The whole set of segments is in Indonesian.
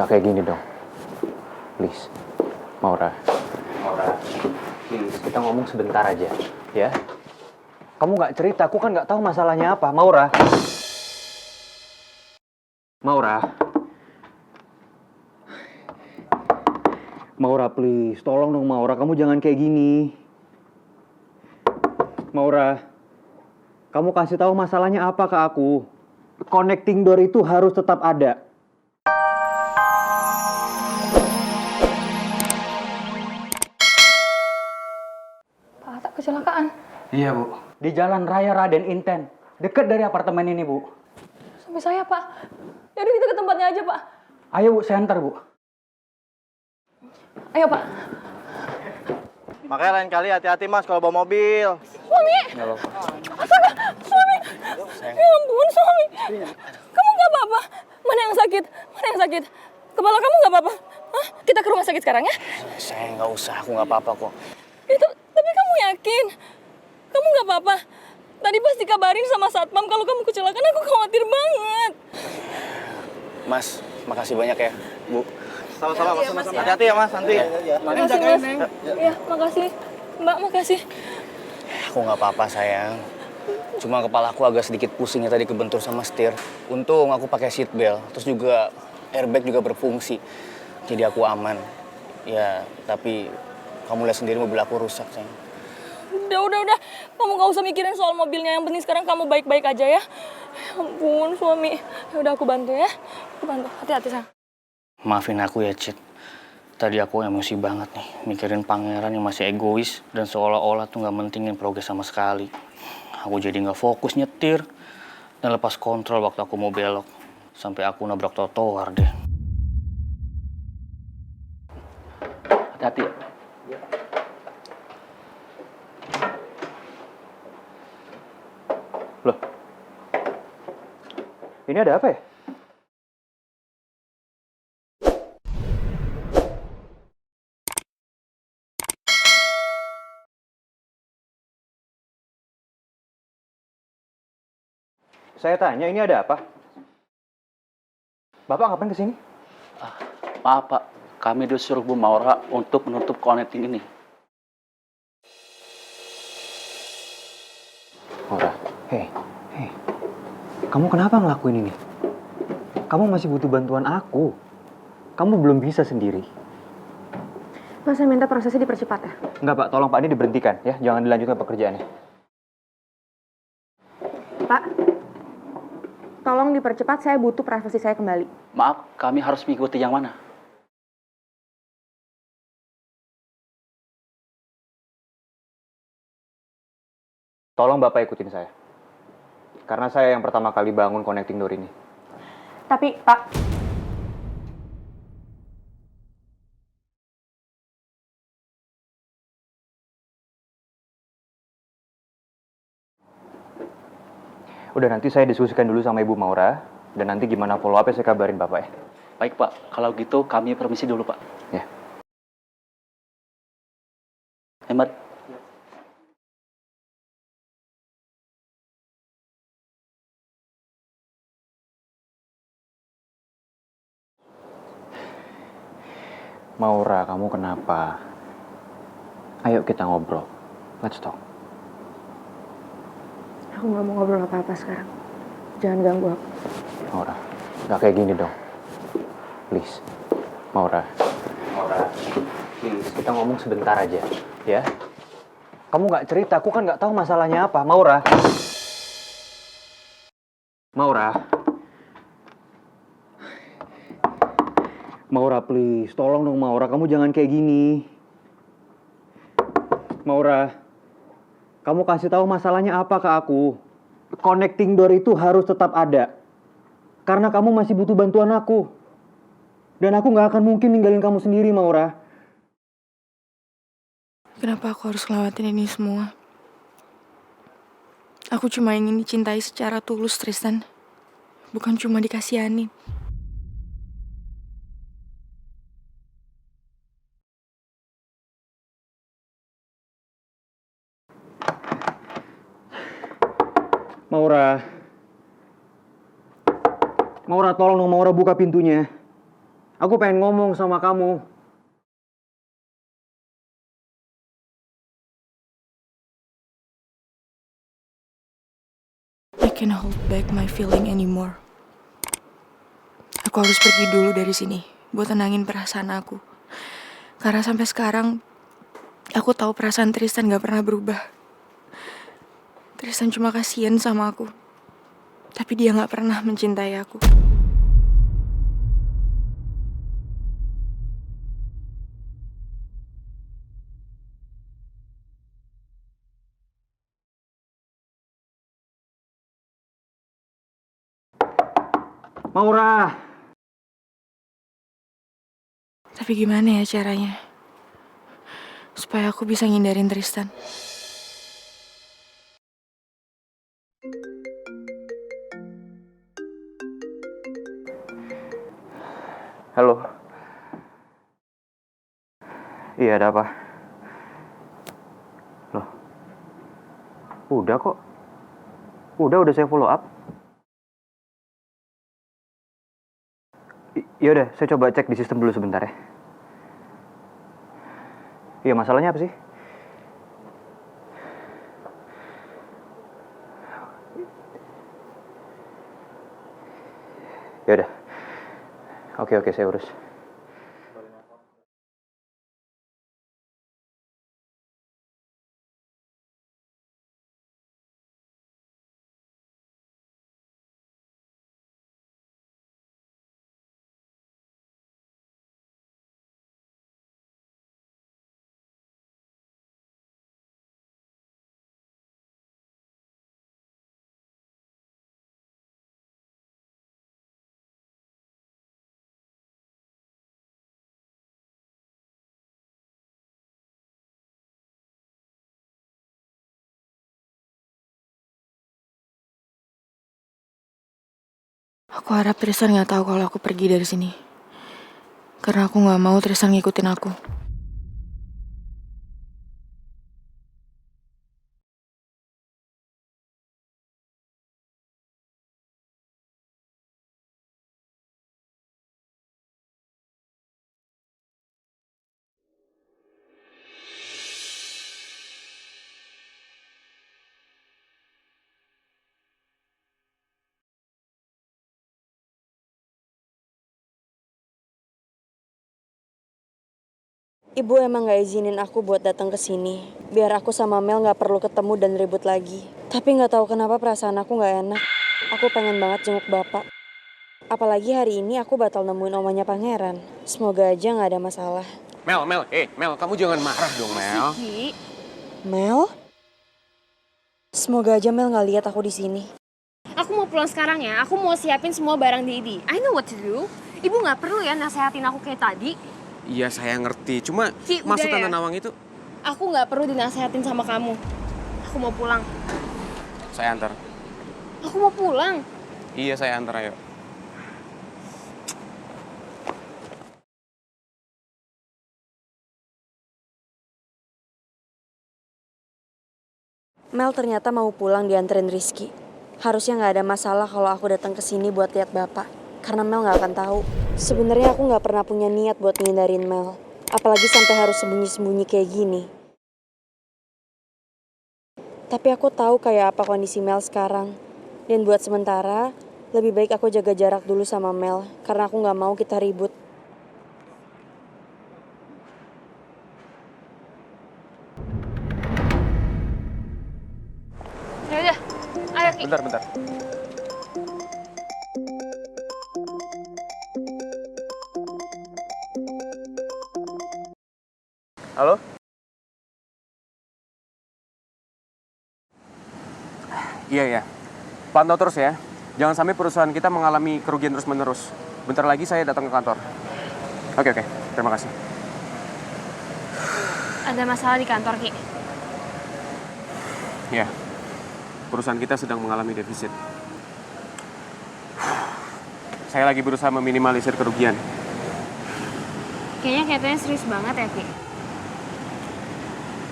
kayak gini dong. Please. Maura, please, kita ngomong sebentar aja, ya. Kamu nggak cerita, aku kan nggak tahu masalahnya apa, Maura. Maura, please, tolong dong Maura, kamu jangan kayak gini. Maura, kamu kasih tahu masalahnya apa ke aku. Connecting door itu harus tetap ada. Kecelakaan. Iya, Bu. Di Jalan Raya Raden Inten. Dekat dari apartemen ini, Bu. Sampai saya, Pak. Yaudah kita ke tempatnya aja, Pak. Ayo, Bu, saya antar, Bu. Ayo, Pak. Makanya lain kali hati-hati, Mas, kalau bawa mobil. Suami! Astaga, suami! Ya ampun, suami! Kamu nggak apa-apa? Mana yang sakit? Kepala kamu nggak apa-apa? Hah? Kita ke rumah sakit sekarang, ya? Saya nggak usah, aku nggak apa-apa kok. Tapi kamu yakin? Kamu nggak apa-apa? Tadi pas dikabarin sama satpam kalau kamu kecelakaan, aku khawatir banget. Mas, makasih banyak ya, Bu. Sama-sama, Mas. Mas, ya. Hati-hati ya, Mas, nanti. Makasih, Mas. Ya, makasih. Mbak, makasih. Aku nggak apa-apa, sayang. Cuma kepala aku agak sedikit pusingnya tadi kebentur sama setir. Untung aku pakai seat belt, terus juga airbag juga berfungsi. Jadi aku aman. Ya, tapi kamu lihat sendiri mobil aku rusak, sayang. Udah. Kamu nggak usah mikirin soal mobilnya. Yang penting sekarang kamu baik-baik aja, ya. Ya ampun, suami. Ya udah, aku bantu ya. Aku bantu. Hati-hati, sayang. Maafin aku ya, Cid. Tadi aku emosi banget nih, mikirin pangeran yang masih egois dan seolah-olah tuh nggak mentingin progres sama sekali. Aku jadi nggak fokus nyetir dan lepas kontrol waktu aku mau belok. Sampai aku nabrak trotoar deh. Hati-hati ya. Loh, ini ada apa ya? Saya tanya, ini ada apa? Bapak ngapain kesini? Maaf Pak, kami disuruh Bu Maura untuk menutup connecting ini. Maura, hei, kamu kenapa ngelakuin ini? Kamu masih butuh bantuan aku. Kamu belum bisa sendiri. Pak, saya minta prosesnya dipercepat ya. Enggak, Pak, tolong Pak, ini diberhentikan ya. Jangan dilanjutkan pekerjaannya. Pak, tolong dipercepat, saya butuh privasi saya kembali. Maaf, kami harus mengikuti yang mana? Tolong Bapak ikutin saya. Karena saya yang pertama kali bangun connecting door ini. Tapi, Pak, Udah, nanti saya diskusikan dulu sama Ibu Maura. Dan nanti gimana follow up-nya saya kabarin Bapak ya. Baik Pak, kalau gitu kami permisi dulu Pak. Ya. Hemat. Maura, kamu kenapa? Ayo kita ngobrol. Let's talk. aku nggak mau ngobrol apa-apa sekarang. Jangan ganggu aku. Maura, nggak kayak gini dong. Please. Maura, please, kita ngomong sebentar aja, ya. Kamu nggak cerita, aku kan nggak tahu masalahnya apa, Maura. Maura, please, tolong dong Maura, kamu jangan kayak gini. Maura, kamu kasih tahu masalahnya apa ke aku. Connecting door itu harus tetap ada. Karena kamu masih butuh bantuan aku. Dan aku nggak akan mungkin ninggalin kamu sendiri, Maura. Kenapa aku harus ngelewatin ini semua? Aku cuma ingin dicintai secara tulus, Tristan. Bukan cuma dikasihani. Maura, tolong dong Maura buka pintunya. Aku pengen ngomong sama kamu. I can't hold back my feeling anymore. Aku harus pergi dulu dari sini buat tenangin perasaan aku. Karena sampai sekarang aku tahu perasaan Tristan gak pernah berubah. Tristan cuma kasihan sama aku. Tapi dia gak pernah mencintai aku. Maura. Tapi gimana ya caranya? Supaya aku bisa ngindarin Tristan. Halo. Iya, ada apa? Loh. Udah kok. Udah saya follow up. Yaudah, saya coba cek di sistem dulu sebentar ya. Iya, masalahnya apa sih? Yaudah. Oke, saya urus. Aku harap Tristan gak tahu kalau aku pergi dari sini. Karena aku gak mau Tristan ngikutin aku. Ibu emang gak izinin aku buat datang ke sini, biar aku sama Mel gak perlu ketemu dan ribut lagi. Tapi gak tahu kenapa perasaan aku gak enak. Aku pengen banget jenguk bapak. Apalagi hari ini aku batal nemuin omanya Pangeran. Semoga aja gak ada masalah. Mel, Mel, kamu jangan marah dong, Mel. Mel? Semoga aja Mel gak lihat aku di sini. Aku mau pulang sekarang ya. Aku mau siapin semua barang Didi. I know what to do. Ibu nggak perlu ya nasehatin aku kayak tadi. Iya, saya ngerti. Cuma Ki, maksud udah Tante ya? Nawang itu... Aku nggak perlu dinasehatin sama kamu. Aku mau pulang. Saya antar. Aku mau pulang. Iya, saya antar, ayo. Mel ternyata mau pulang dianterin Rizky. Harusnya gak ada masalah kalau aku datang ke sini buat lihat bapak. Karena Mel gak akan tahu. Sebenarnya aku gak pernah punya niat buat ngindarin Mel. Apalagi sampai harus sembunyi-sembunyi kayak gini. Tapi aku tahu kayak apa kondisi Mel sekarang. Dan buat sementara, lebih baik aku jaga jarak dulu sama Mel. Karena aku gak mau kita ribut. Yaudah, ayo Ki. Bentar. Halo? Iya. Pantau terus ya. Jangan sampai perusahaan kita mengalami kerugian terus-menerus. Bentar lagi saya datang ke kantor. Oke. Terima kasih. Ada masalah di kantor, Ki. Ya. Perusahaan kita sedang mengalami defisit. Saya lagi berusaha meminimalisir kerugian. Kayaknya kelihatannya serius banget ya, Ki.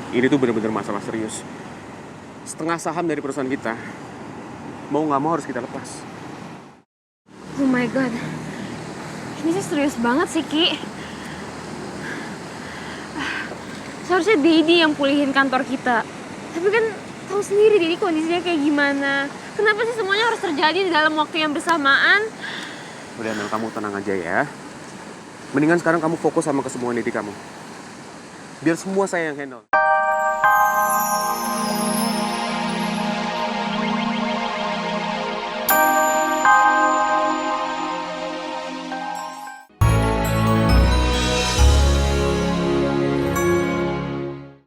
Ini tuh bener-bener masalah serius. Setengah saham dari perusahaan kita, mau nggak mau harus kita lepas. Oh my God. Ini sih serius banget sih, Ki. Seharusnya Dedi yang pulihin kantor kita. Tapi kan tahu sendiri Dedi kondisinya kayak gimana. Kenapa sih semuanya harus terjadi di dalam waktu yang bersamaan? Udah Mel, kamu tenang aja ya. Mendingan sekarang kamu fokus sama kesembuhan Dedi kamu. Biar semua saya yang handle.